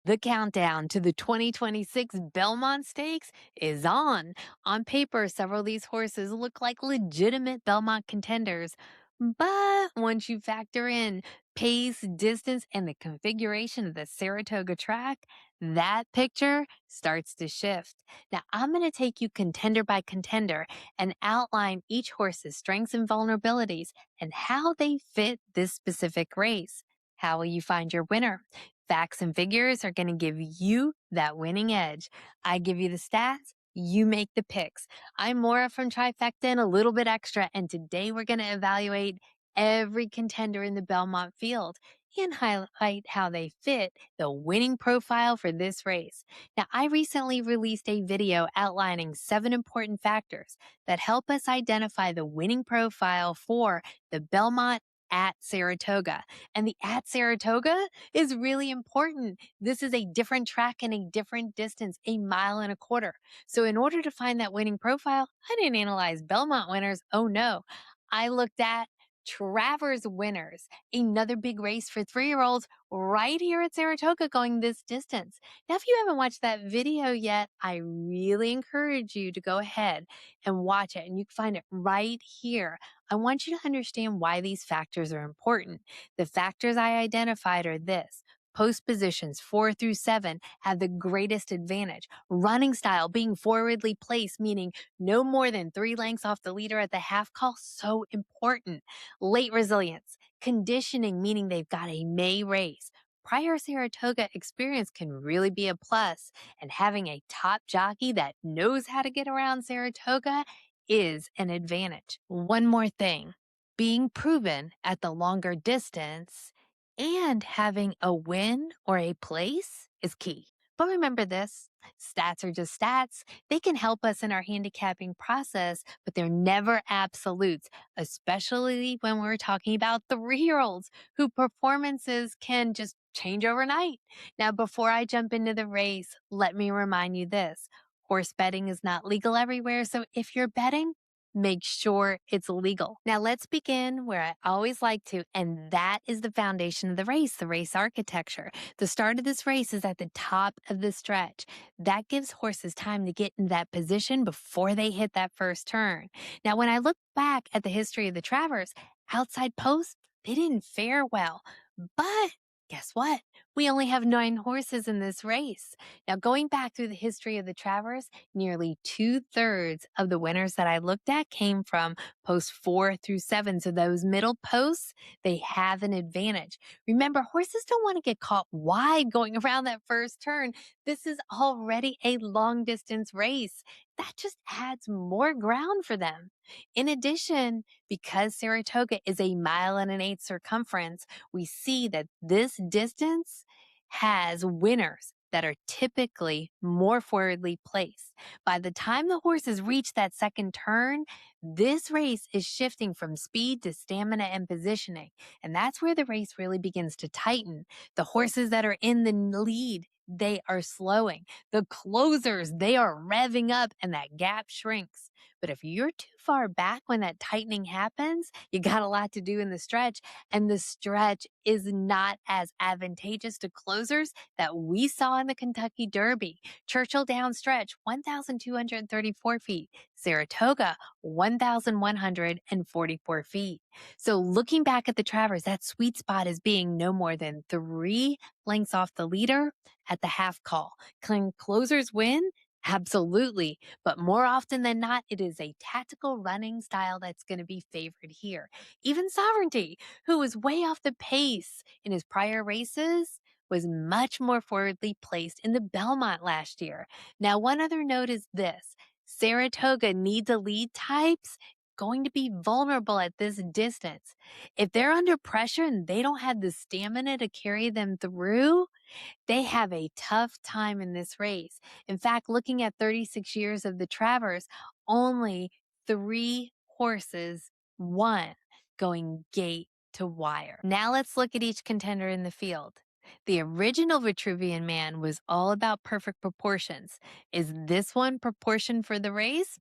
The countdown to the 2026 Belmont Stakes is on. On paper, several of these horses look like legitimate Belmont contenders. But once you factor in pace, distance, and the configuration of the Saratoga track, that picture starts to shift. Now, I'm going to take you contender by contender and outline each horse's strengths and vulnerabilities and how they fit this specific race. How will you find your winner? Facts and figures are going to give you that winning edge. I give you the stats, you make the picks. I'm Maura from Trifecta and a little bit extra, and today we're going to evaluate every contender in the Belmont field and highlight how they fit the winning profile for this race. Now, I recently released a video outlining 7 important factors that help us identify the winning profile for the Belmont at Saratoga. And the at Saratoga is really important. This is a different track and a different distance, 1.25 miles. So in order to find that winning profile, I didn't analyze Belmont winners. Oh no. I looked at Travers winners, another big race for 3-year-olds right here at Saratoga going this distance. Now, if you haven't watched that video yet, I really encourage you to go ahead and watch it, and you can find it right here. I want you to understand why these factors are important. The factors I identified are this. Post positions 4 through 7 have the greatest advantage. Running style, being forwardly placed, meaning no more than 3 lengths off the leader at the half call, so important. Late resilience, conditioning, meaning they've got a May race. Prior Saratoga experience can really be a plus, and having a top jockey that knows how to get around Saratoga is an advantage. One more thing, being proven at the longer distance and having a win or a place is key. But remember this, stats are just stats. They can help us in our handicapping process, but they're never absolutes, especially when we're talking about 3-year-olds whose performances can just change overnight. Now, before I jump into the race, let me remind you this. Horse betting is not legal everywhere, so if you're betting, make sure it's legal. Now let's begin where I always like to, and that is the foundation of the race architecture. The start of this race is at the top of the stretch. That gives horses time to get in that position before they hit that first turn. Now, when I look back at the history of the Travers, outside posts, they didn't fare well, but guess what? We only have 9 horses in this race. Now, going back through the history of the Travers, nearly 2/3 of the winners that I looked at came from posts 4 through 7. So those middle posts, they have an advantage. Remember, horses don't want to get caught wide going around that first turn. This is already a long distance race. That just adds more ground for them. In addition, because Saratoga is 1.125 miles circumference, we see that this distance has winners that are typically more forwardly placed. By the time the horses reach that second turn, this race is shifting from speed to stamina and positioning. And that's where the race really begins to tighten. The horses that are in the lead, they are slowing. The closers, they are revving up and that gap shrinks. But if you're too far back when that tightening happens, you got a lot to do in the stretch. And the stretch is not as advantageous to closers that we saw in the Kentucky Derby. Churchill Downs stretch, 1,234 feet. Saratoga, 1,144 feet. So looking back at the Travers, that sweet spot is being no more than 3 lengths off the leader at the half call. Can closers win? Absolutely. But more often than not, it is a tactical running style that's going to be favored here. Even Sovereignty, who was way off the pace in his prior races, was much more forwardly placed in the Belmont last year. Now, one other note is this. Saratoga need to lead types going to be vulnerable at this distance. If they're under pressure and they don't have the stamina to carry them through, they have a tough time in this race. In fact, looking at 36 years of the Travers, only 3 horses won going gate to wire. Now let's look at each contender in the field. The original Vitruvian Man was all about perfect proportions. Is this one proportioned for the race?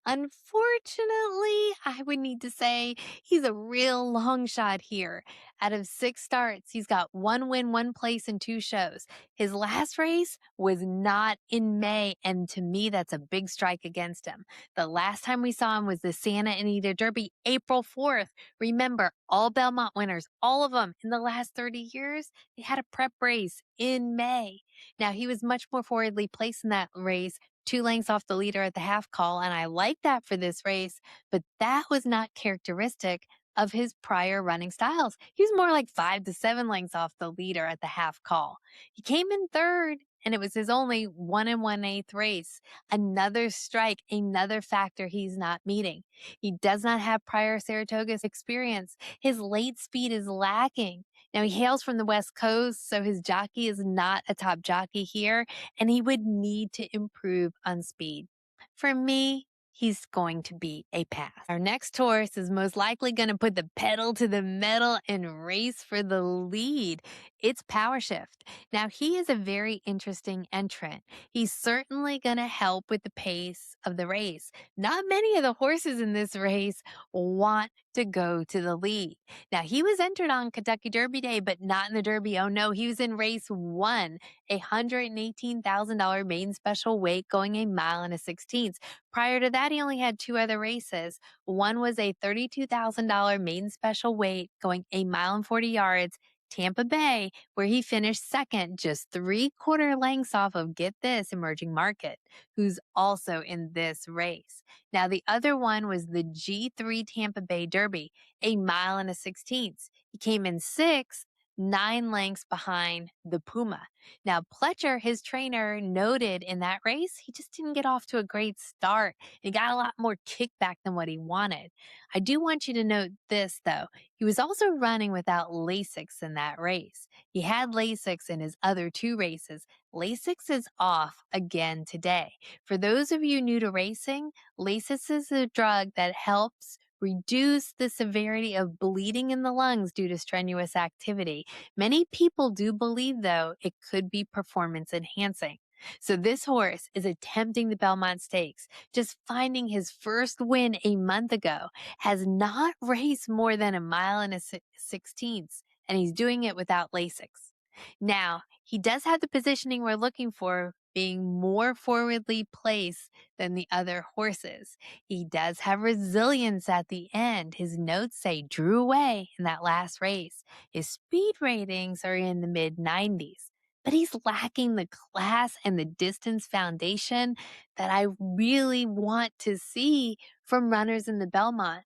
Unfortunately, I would need to say he's a real long shot here. Out of 6 starts, he's got 1 win, 1 place, and 2 shows. His last race was not in May, and to me, that's a big strike against him. The last time we saw him was the Santa Anita Derby, April 4th. Remember, all Belmont winners, all of them in the last 30 years, they had a prep race in May. Now, he was much more forwardly placed in that race, 2 lengths off the leader at the half call, and I like that for this race, but that was not characteristic of his prior running styles. He was more like 5 to 7 lengths off the leader at the half call. He came in third, and it was his only 1 1/8 race. Another strike, another factor he's not meeting. He does not have prior Saratoga experience. His late speed is lacking. Now, he hails from the West Coast, so his jockey is not a top jockey here, and he would need to improve on speed. For me, he's going to be a pass. Our next horse is most likely going to put the pedal to the metal and race for the lead. It's Powershift. Now, he is a very interesting entrant. He's certainly going to help with the pace of the race. Not many of the horses in this race want to go to the lead. Now, he was entered on Kentucky Derby Day, but not in the Derby. Oh no, he was in race 1, a $118,000 maiden special weight going a mile and a 16th. Prior to that, he only had 2 other races. One was a $32,000 maiden special weight going a mile and 40 yards, Tampa Bay, where he finished second, just 3/4 lengths off of, get this, Emerging Market, who's also in this race. Now, the other one was the G3 Tampa Bay Derby, a mile and a 16th. He came in 6th, 9 lengths behind the Puma. Now, Pletcher, his trainer, noted in that race, he just didn't get off to a great start. He got a lot more kickback than what he wanted. I do want you to note this, though. He was also running without Lasix in that race. He had Lasix in his other 2 races. Lasix is off again today. For those of you new to racing, Lasix is a drug that helps reduce the severity of bleeding in the lungs due to strenuous activity. Many people do believe, though, it could be performance enhancing. So this horse is attempting the Belmont Stakes, just finding his first win a month ago, has not raced more than a mile and a 16th, and he's doing it without Lasix. Now, he does have the positioning we're looking for, being more forwardly placed than the other horses. He does have resilience at the end. His notes say drew away in that last race. His speed ratings are in the mid 90s, but he's lacking the class and the distance foundation that I really want to see from runners in the Belmont.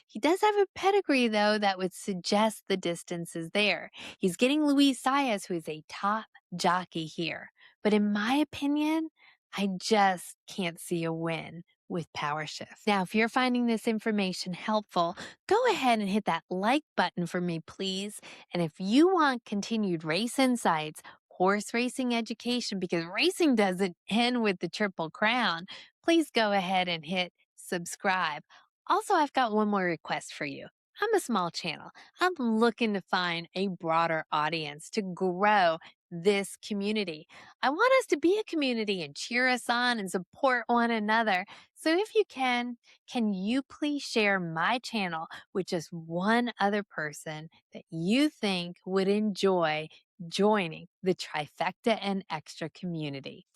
He does have a pedigree, though, that would suggest the distance is there. He's getting Luis Saez, who is a top jockey here. But in my opinion, I just can't see a win with Powershift. Now, if you're finding this information helpful, go ahead and hit that like button for me, please. And if you want continued race insights, horse racing education, because racing doesn't end with the Triple Crown, please go ahead and hit subscribe. Also, I've got one more request for you. I'm a small channel. I'm looking to find a broader audience to grow this community. I want us to be a community and cheer us on and support one another. So if you can you please share my channel with just one other person that you think would enjoy joining the Trifecta and Extra community?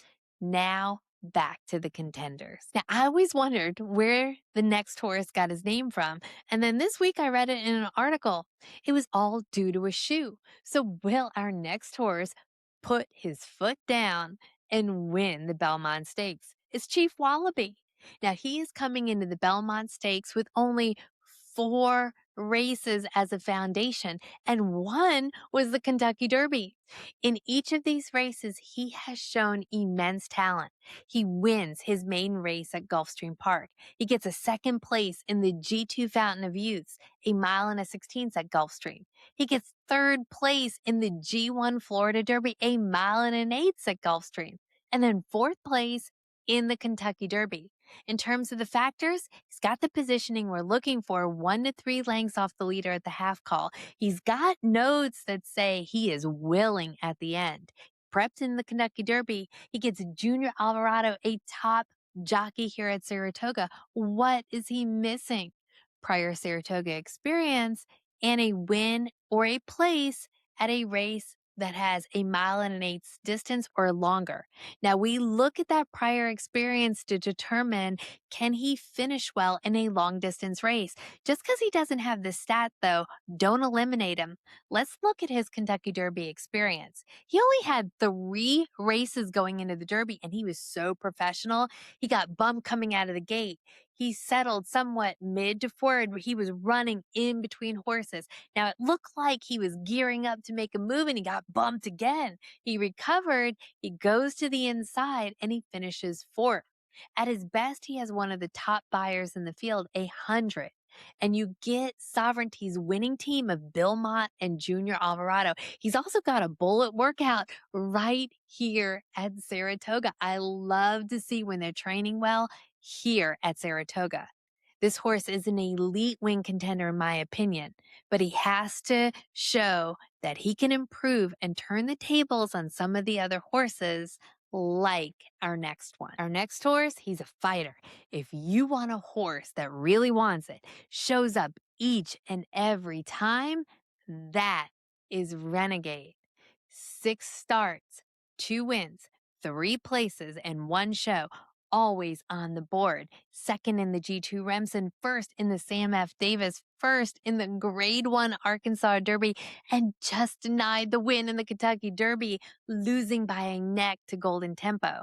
Now, back to the contenders. Now, I always wondered where the next horse got his name from. And then this week I read it in an article. It was all due to a shoe. So will our next horse put his foot down and win the Belmont Stakes? It's Chief Wallabee. Now, he is coming into the Belmont Stakes with only 4 races as a foundation, and one was the Kentucky Derby. In each of these races, he has shown immense talent. He wins his main race at Gulfstream Park. He gets a 2nd place in the G2 Fountain of Youths, a mile and a 16th at Gulfstream. He gets 3rd place in the G1 Florida Derby, a mile and an 8th at Gulfstream. And then 4th place in the Kentucky Derby. In terms of the factors, he's got the positioning we're looking for, 1 to 3 lengths off the leader at the half call. He's got notes that say he is willing at the end. Prepped in the Kentucky Derby, he gets Junior Alvarado, a top jockey here at Saratoga. What is he missing? Prior Saratoga experience and a win or a place at a race that has a mile and an eighth distance or longer. Now we look at that prior experience to determine, can he finish well in a long distance race? Just because he doesn't have the stat though, don't eliminate him. Let's look at his Kentucky Derby experience. He only had 3 races going into the Derby and he was so professional. He got bumped coming out of the gate. He settled somewhat mid to forward where he was running in between horses. Now it looked like he was gearing up to make a move and he got bumped again. He recovered, he goes to the inside and he finishes 4th. At his best, he has one of the top buyers in the field, 100. And you get Sovereignty's winning team of Belmont and Junior Alvarado. He's also got a bullet workout right here at Saratoga. I love to see when they're training well here at Saratoga. This horse is an elite win contender, in my opinion, but he has to show that he can improve and turn the tables on some of the other horses, like our next one. Our next horse, he's a fighter. If you want a horse that really wants it, shows up each and every time, that is Renegade. 6 starts, 2 wins, 3 places, and 1 show. Always on the board. Second in the G2 Remsen, first in the Sam F. Davis, first in the Grade 1 Arkansas Derby, and just denied the win in the Kentucky Derby, losing by a neck to Golden Tempo.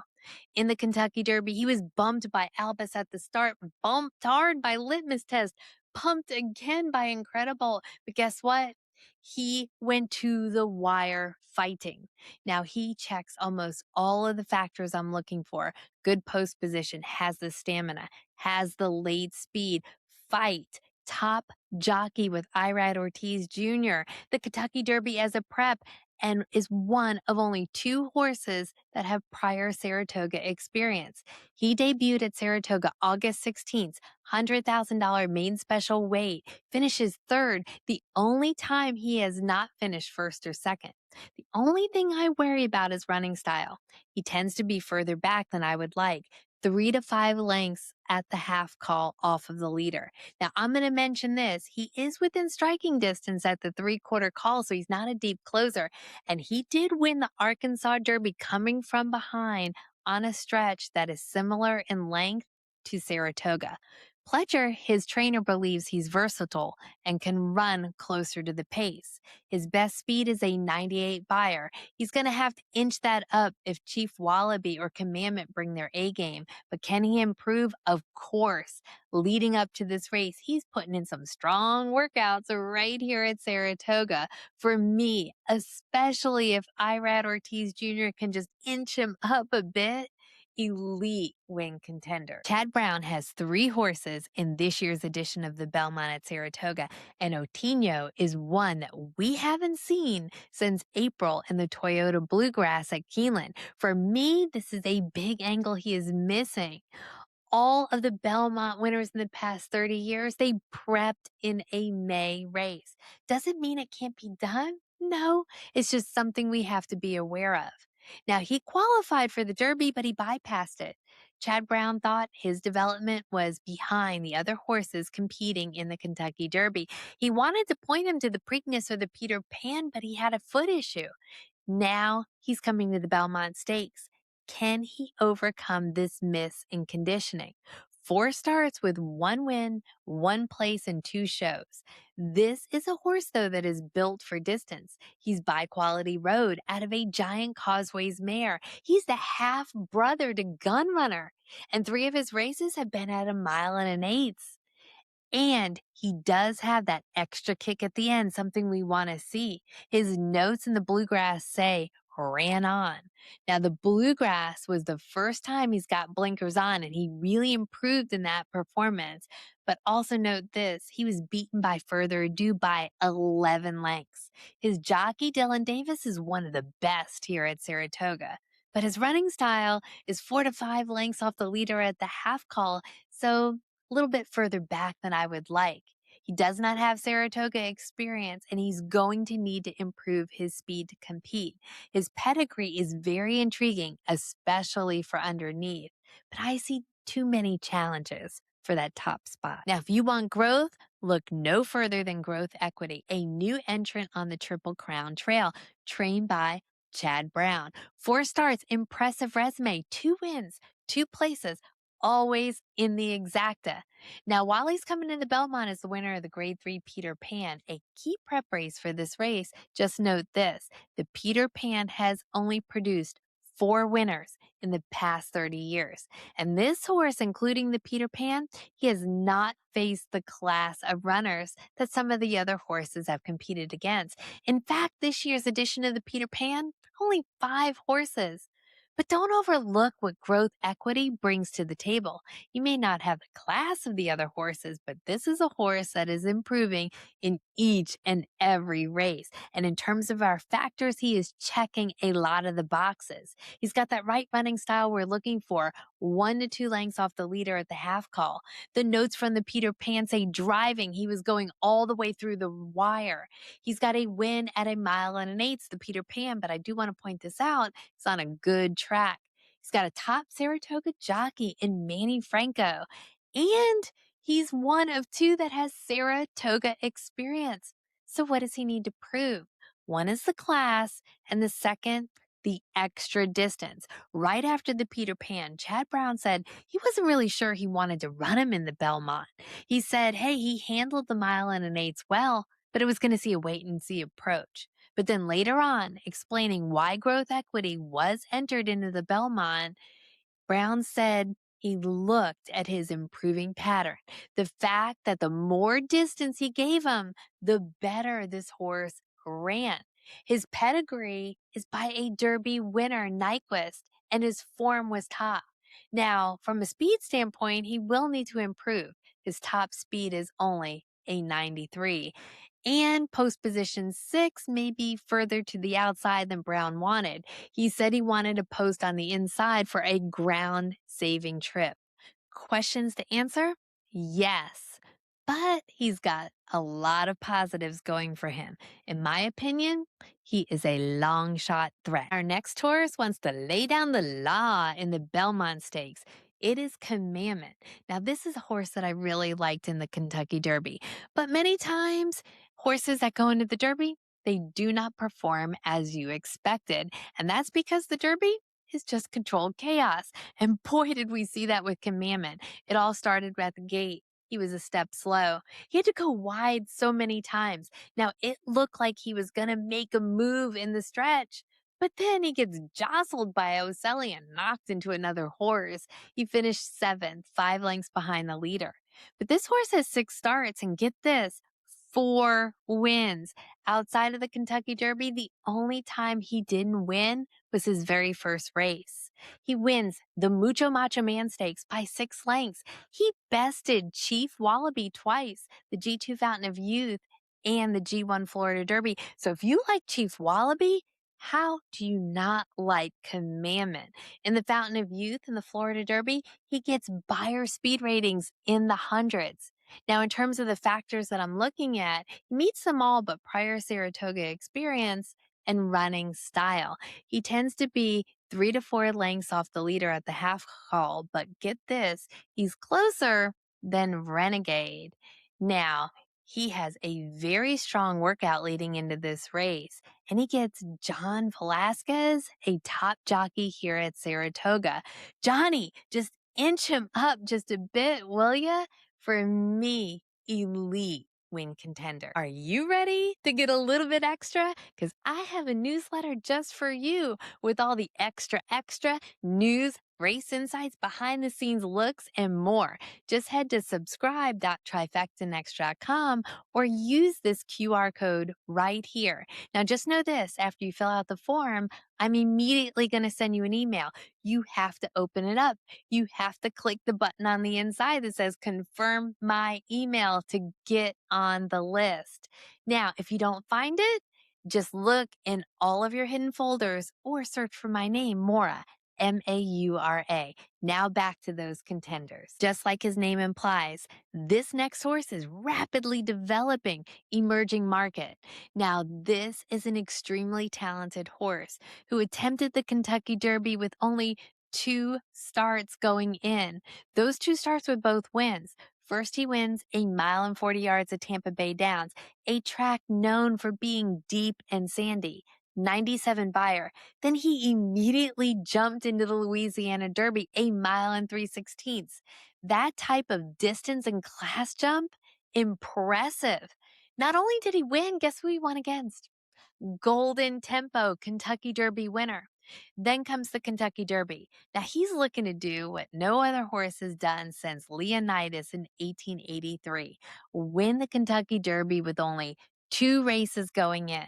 In the Kentucky Derby, he was bumped by Albus at the start, bumped hard by Litmus Test, pumped again by Incredible. But guess what? He went to the wire fighting. Now he checks almost all of the factors I'm looking for. Good post position, has the stamina, has the late speed, fight, top jockey with Irad Ortiz Jr., the Kentucky Derby as a prep, and is one of only 2 horses that have prior Saratoga experience. He debuted at Saratoga August 16th, $100,000 main special weight, finishes 3rd, the only time he has not finished 1st or 2nd. The only thing I worry about is running style. He tends to be further back than I would like, 3 to 5 lengths at the half call off of the leader. Now, I'm going to mention this. He is within striking distance at the 3/4 call, so he's not a deep closer. And he did win the Arkansas Derby coming from behind on a stretch that is similar in length to Saratoga. Pletcher, his trainer, believes he's versatile and can run closer to the pace. His best speed is a 98 buyer. He's going to have to inch that up if Chief Wallabee or Commandment bring their A game. But can he improve? Of course. Leading up to this race, he's putting in some strong workouts right here at Saratoga. For me, especially if Irad Ortiz Jr. can just inch him up a bit, elite win contender. Chad Brown has 3 horses in this year's edition of the Belmont at Saratoga, and Ottino is one that we haven't seen since April in the Toyota Bluegrass at Keeneland. For me, this is a big angle he is missing. All of the Belmont winners in the past 30 years, they prepped in a May race. Doesn't mean it can't be done. No, it's just something we have to be aware of. Now, he qualified for the Derby, but he bypassed it. Chad Brown thought his development was behind the other horses competing in the Kentucky Derby. He wanted to point him to the Preakness or the Peter Pan, but he had a foot issue. Now he's coming to the Belmont Stakes. Can he overcome this miss in conditioning? 4 starts with 1 win, 1 place, and 2 shows. This is a horse, though, that is built for distance. He's by Quality Road out of a Giant Causeways mare. He's the half brother to Gunrunner, and 3 of his races have been at a mile and an eighth. And he does have that extra kick at the end, something we want to see. His notes in the Bluegrass say, ran on. Now, the Bluegrass was the first time he's got blinkers on, and he really improved in that performance. But also note this, he was beaten by Further Ado by 11 lengths. His jockey, Dylan Davis, is one of the best here at Saratoga. But his running style is 4 to 5 lengths off the leader at the half call, so a little bit further back than I would like. He does not have Saratoga experience, and he's going to need to improve his speed to compete. His pedigree is very intriguing, especially for underneath. But I see too many challenges for that top spot. Now, if you want growth, look no further than Growth Equity, a new entrant on the Triple Crown Trail, trained by Chad Brown. 4 starts, impressive resume, 2 wins, 2 places, always in the exacta. Now, while he's coming to the Belmont as the winner of the Grade 3 Peter Pan, a key prep race for this race, just note this: the Peter Pan has only produced 4 winners in the past 30 years. And this horse, including the Peter Pan, he has not faced the class of runners that some of the other horses have competed against. In fact, this year's edition of the Peter Pan, only 5 horses. But don't overlook what Growth Equity brings to the table. You may not have the class of the other horses, but this is a horse that is improving in each and every race. And in terms of our factors, he is checking a lot of the boxes. He's got that right running style we're looking for, 1 to 2 lengths off the leader at the half call. The notes from the Peter Pan say driving, he was going all the way through the wire. He's got a win at 1 1/8, the Peter Pan, but I do want to point this out. He's on a good track. He's got a top Saratoga jockey in Manny Franco, and he's one of 2 that has Saratoga experience. So what does he need to prove? One is the class, and the second, the extra distance. Right after the Peter Pan, Chad Brown said he wasn't really sure he wanted to run him in the Belmont. He said, hey, he handled the 1 1/8 well, but it was going to see a wait and see approach. But then later on, explaining why Growth Equity was entered into the Belmont, Brown said he looked at his improving pattern. The fact that the more distance he gave him, the better this horse ran. His pedigree is by a Derby winner, Nyquist, and his form was top. Now, from a speed standpoint, he will need to improve. His top speed is only a 93. And post position 6 may be further to the outside than Brown wanted. He said he wanted a post on the inside for a ground-saving trip. Questions to answer? Yes. But he's got a lot of positives going for him. In my opinion, he is a long shot threat. Our next horse wants to lay down the law in the Belmont Stakes. It is Commandment. Now, this is a horse that I really liked in the Kentucky Derby, but many times horses that go into the Derby, they do not perform as you expected. And that's because the Derby is just controlled chaos. And boy, did we see that with Commandment. It all started at the gate. He was a step slow. He had to go wide so many times. Now, it looked like he was going to make a move in the stretch. But then he gets jostled by Oselli and knocked into another horse. He finished 7th, 5 lengths behind the leader. But this horse has 6 starts, and get this, 4 wins. Outside of the Kentucky Derby, the only time he didn't win was his very first race. He wins the Mucho Macho Man Stakes by 6 lengths. He bested Chief Wallabee twice, the G2 Fountain of Youth, and the G1 Florida Derby. So if you like Chief Wallabee, how do you not like Commandment? In the Fountain of Youth and the Florida Derby, he gets buyer speed ratings in the hundreds. Now, in terms of the factors that I'm looking at, he meets them all but prior Saratoga experience and running style. He tends to be 3 to 4 lengths off the leader at the half call, but get this, he's closer than Renegade. Now, he has a very strong workout leading into this race, and he gets John Velasquez, a top jockey here at Saratoga. Johnny, just inch him up just a bit, will ya? For me, elite win contender. Are you ready to get a little bit extra? Because I have a newsletter just for you with all the extra news, race insights, behind the scenes looks, and more. Just head to subscribe.trifectanext.com or use this QR code right here. Now, just know this, after you fill out the form, I'm immediately going to send you an email. You have to open it up. You have to click the button on the inside that says confirm my email to get on the list. Now, if you don't find it, just look in all of your hidden folders or search for my name, Maura, Maura. Now back to those contenders. Just like his name implies, this next horse is rapidly developing emerging market. Now, this is an extremely talented horse who attempted the Kentucky Derby with only 2 starts going in. Those 2 starts with both wins. First, he wins a mile and 40 yards at Tampa Bay Downs, a track known for being deep and sandy. 97 buyer. Then he immediately jumped into the Louisiana Derby, a mile and 3/16. That type of distance and class jump, impressive. Not only did he win, guess who he won against? Golden Tempo, Kentucky Derby winner. Then comes the Kentucky Derby. Now he's looking to do what no other horse has done since Leonidas in 1883, win the Kentucky Derby with only 2 races going in.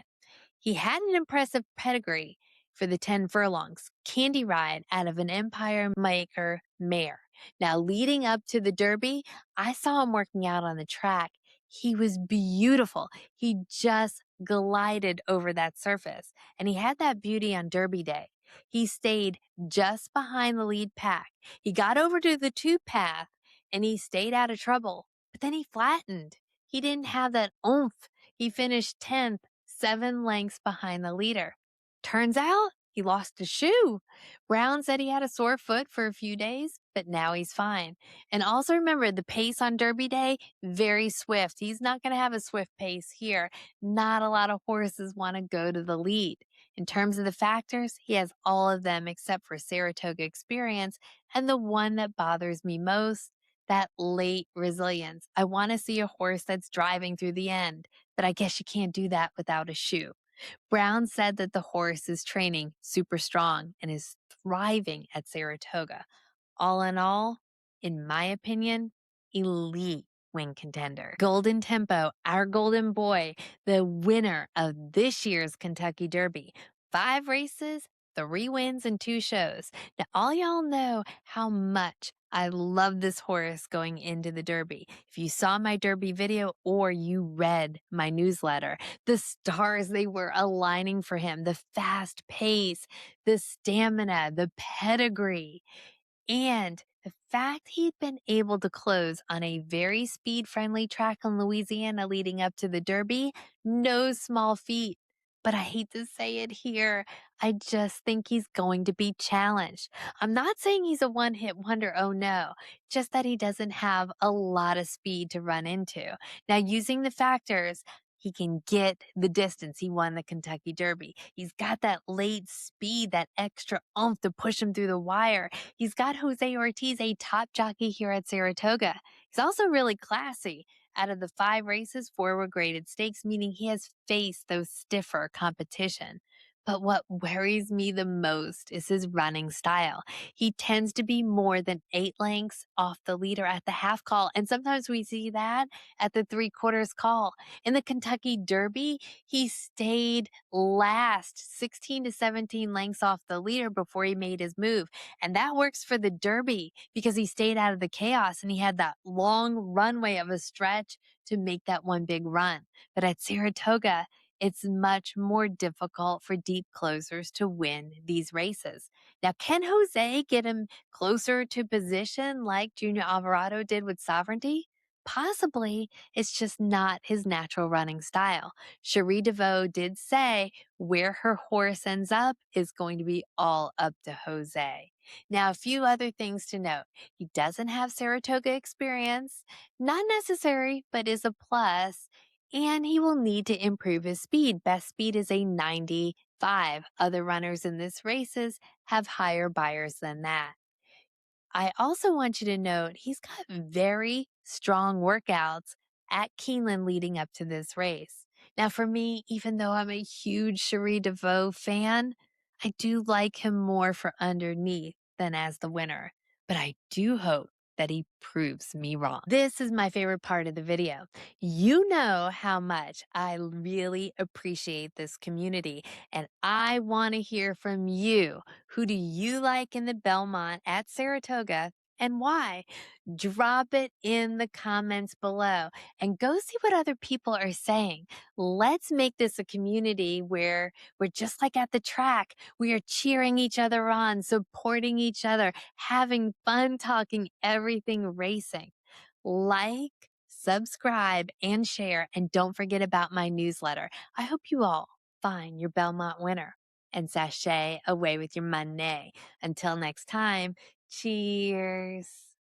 He had an impressive pedigree for the 10 furlongs, Candy Ride out of an Empire Maker mare. Now, leading up to the Derby, I saw him working out on the track. He was beautiful. He just glided over that surface, and he had that beauty on Derby Day. He stayed just behind the lead pack. He got over to the 2 path, and he stayed out of trouble, but then he flattened. He didn't have that oomph. He finished 10th, 7 lengths behind the leader. Turns out he lost a shoe. Brown said he had a sore foot for a few days, but now he's fine. And also remember the pace on Derby Day, very swift. He's not going to have a swift pace here. Not a lot of horses want to go to the lead. In terms of the factors, he has all of them except for Saratoga experience and the one that bothers me most, that late resilience. I want to see a horse that's driving through the end, but I guess you can't do that without a shoe. Brown said that the horse is training super strong and is thriving at Saratoga. All in all, in my opinion, elite win contender. Golden Tempo, our golden boy, the winner of this year's Kentucky Derby. 5 races, 3 wins, and 2 shows. Now, all y'all know how much I love this horse going into the Derby. If you saw my Derby video or you read my newsletter, the stars they were aligning for him, the fast pace, the stamina, the pedigree. And the fact he'd been able to close on a very speed-friendly track in Louisiana leading up to the Derby, no small feat. But I hate to say it here, I just think he's going to be challenged. I'm not saying he's a one-hit wonder, oh no, just that he doesn't have a lot of speed to run into. Now, using the factors, he can get the distance. He won the Kentucky Derby. He's got that late speed, that extra oomph to push him through the wire. He's got Jose Ortiz, a top jockey here at Saratoga. He's also really classy. Out of the 5 races, 4 were graded stakes, meaning he has faced those stiffer competition. But what worries me the most is his running style. He tends to be more than 8 lengths off the leader at the half call, and sometimes we see that at the 3/4 call. In the Kentucky Derby, he stayed last 16 to 17 lengths off the leader before he made his move. And that works for the Derby because he stayed out of the chaos and he had that long runway of a stretch to make that one big run. But at Saratoga, it's much more difficult for deep closers to win these races. Now, can Jose get him closer to position like Junior Alvarado did with Sovereignty? Possibly. It's just not his natural running style. Cherie DeVoe did say where her horse ends up is going to be all up to Jose. Now, a few other things to note. He doesn't have Saratoga experience, not necessary, but is a plus, and he will need to improve his speed. Best speed is a 95. Other runners in this races have higher buyers than that. I also want you to note he's got very strong workouts at Keeneland leading up to this race. Now, for me, even though I'm a huge Cherie DeVoe fan, I do like him more for underneath than as the winner. But I do hope that he proves me wrong. This is my favorite part of the video. You know how much I really appreciate this community, and I want to hear from you. Who do you like in the Belmont at Saratoga and why? Drop it in the comments below and go see what other people are saying. Let's make this a community where we're just like at the track. We are cheering each other on, supporting each other, having fun talking everything racing. Like, subscribe, and share. And don't forget about my newsletter. I hope you all find your Belmont winner. and sashay away with your money. Until next time, cheers.